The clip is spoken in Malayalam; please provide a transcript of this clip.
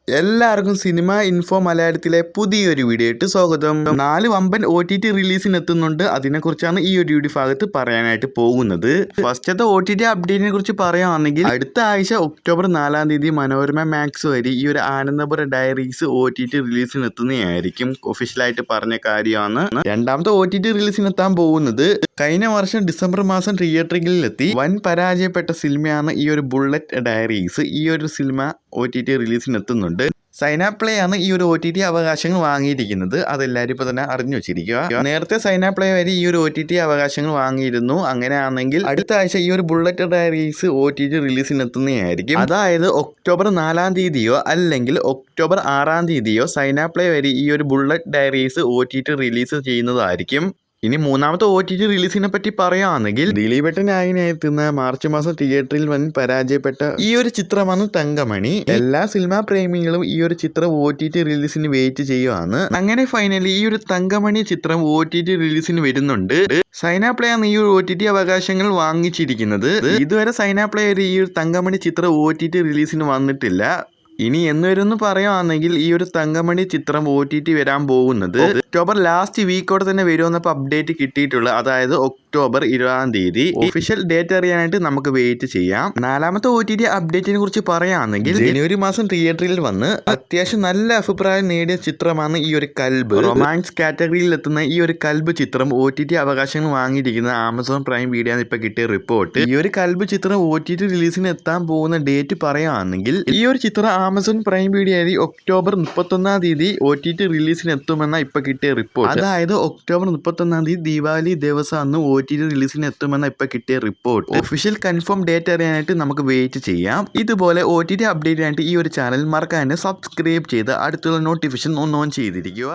എല്ലാവർക്കും സിനിമ ഇൻഫോ മലയാളത്തിലെ പുതിയൊരു വീഡിയോ ആയിട്ട് സ്വാഗതം. 4 വമ്പൻ OTT റിലീസിന് എത്തുന്നുണ്ട്. അതിനെക്കുറിച്ചാണ് ഈ ഒരു വീഡിയോ ഭാഗത്ത് പറയാനായിട്ട് പോകുന്നത്. ഫസ്റ്റത്തെ OTT അപ്ഡേറ്റിനെ കുറിച്ച് പറയുകയാണെങ്കിൽ അടുത്ത ആഴ്ച ഒക്ടോബർ 4-ാം തീയതി മനോരമ മാക്സ് വഴി ഈ ഒരു ആനന്ദപുര ഡയറീസ് OTT റിലീസിന് എത്തുന്നതായിരിക്കും. ഒഫീഷ്യലായിട്ട് പറഞ്ഞ കാര്യമാണ്. രണ്ടാമത്തെ OTT റിലീസിന് എത്താൻ പോകുന്നത് കഴിഞ്ഞ വർഷം ഡിസംബർ മാസം തിയേറ്ററുകളിലെത്തി വൻ പരാജയപ്പെട്ട സിനിമയാണ് ഈ ഒരു ബുള്ളറ്റ് ഡയറീസ്. ഈ ഒരു സിനിമ OTT റിലീസിന് എത്തുന്നുണ്ട്. സൈനാപ്ലേ ആണ് ഈ ഒരു OTT അവകാശങ്ങൾ വാങ്ങിയിരിക്കുന്നത്. അതെല്ലാവരും ഇപ്പോൾ തന്നെ അറിഞ്ഞു വെച്ചിരിക്കുക. നേരത്തെ സൈനാപ്ലേ വരെ ഈ ഒരു OTT അവകാശങ്ങൾ വാങ്ങിയിരുന്നു. അങ്ങനെയാണെങ്കിൽ അടുത്ത ആഴ്ച ഈ ഒരു ബുള്ളറ്റ് ഡയറീസ് OTT റിലീസിന് എത്തുന്നതായിരിക്കും. അതായത് ഒക്ടോബർ 4-ാം തീയതിയോ അല്ലെങ്കിൽ ഒക്ടോബർ 6-ാം തീയതിയോ സൈനാപ്ലേ വരെ ഈ ഒരു ബുള്ളറ്റ് ഡയറീസ് OTT റിലീസ് ചെയ്യുന്നതായിരിക്കും. ഇനി മൂന്നാമത്തെ OTT റിലീസിനെ പറ്റി പറയുകയാണെങ്കിൽ ദിലീപേട്ടനായി എത്തുന്ന മാർച്ച് മാസം തിയേറ്ററിൽ വന്ന് പരാജയപ്പെട്ട ഈ ഒരു ചിത്രമാണ് തങ്കമണി. എല്ലാ സിനിമാ പ്രേമികളും ഈ ഒരു ചിത്രം OTT റിലീസിന് വെയിറ്റ് ചെയ്യുകയാണ്. അങ്ങനെ ഫൈനലി ഈ ഒരു തങ്കമണി ചിത്രം OTT റിലീസിന് വരുന്നുണ്ട്. സൈനാപ്ലേ ആണ് ഈ ഒരു OTT അവകാശങ്ങൾ വാങ്ങിച്ചിരിക്കുന്നത്. ഇതുവരെ സൈനാപ്ലേ വരെ ഈ ഒരു തങ്കമണി ചിത്രം OTT റിലീസിന് വന്നിട്ടില്ല. ഇനി എന്ന് വരുമെന്ന് പറയുകയാണെങ്കിൽ ഈ ഒരു തങ്കമണി ചിത്രം OTT വരാൻ പോകുന്നത് ഒക്ടോബർ ലാസ്റ്റ് വീക്കോടെ തന്നെ വരുമെന്നപ്പോൾ അപ്ഡേറ്റ് കിട്ടിയിട്ടുള്ളത്. അതായത് ഒക്ടോബർ 20-ാം തീയതി. ഒഫീഷ്യൽ ഡേറ്റ് അറിയാനായിട്ട് നമുക്ക് വെയിറ്റ് ചെയ്യാം. നാലാമത്തെ OTT അപ്ഡേറ്റിനെ കുറിച്ച് പറയുകയാണെങ്കിൽ ജനുവരി മാസം തിയേറ്ററിൽ വന്ന് അത്യാവശ്യം നല്ല അഭിപ്രായം നേടിയ ചിത്രമാണ് ഈ ഒരു കൽബ്. റൊമാൻസ് കാറ്റഗറിയിൽ എത്തുന്ന ഈ ഒരു കൽബ് ചിത്രം OTT അവകാശങ്ങൾ വാങ്ങിയിരിക്കുന്ന ആമസോൺ പ്രൈം വീഡിയോ ഇപ്പൊ കിട്ടിയ റിപ്പോർട്ട്. ഈ ഒരു കൽബ് ചിത്രം OTT റിലീസിന് എത്താൻ പോകുന്ന ഡേറ്റ് പറയുകയാണെങ്കിൽ ഈ ഒരു ചിത്രം ആമസോൺ പ്രൈം വീഡിയോ ഒക്ടോബർ 31-ാം തീയതി OTT റിലീസിന് എത്തുമെന്ന ഇപ്പൊ കിട്ടിയ റിപ്പോർട്ട്. അതായത് ഒക്ടോബർ 31-ാം തീയതി ദീപാവലി ദിവസം അന്ന് OTT റിലീസിന് എത്തുമെന്ന ഇപ്പൊ കിട്ടിയ റിപ്പോർട്ട്. ഒഫീഷ്യൽ കൺഫേം ഡേറ്റ് അറിയാനായിട്ട് നമുക്ക് വെയിറ്റ് ചെയ്യാം. ഇതുപോലെ OTT അപ്ഡേറ്റ് ആയിട്ട് ഈ ഒരു ചാനൽ മറക്കാതെ സബ്സ്ക്രൈബ് ചെയ്ത് അടുത്തുള്ള നോട്ടിഫിക്കേഷൻ ഓൺ ചെയ്തിരിക്കുക.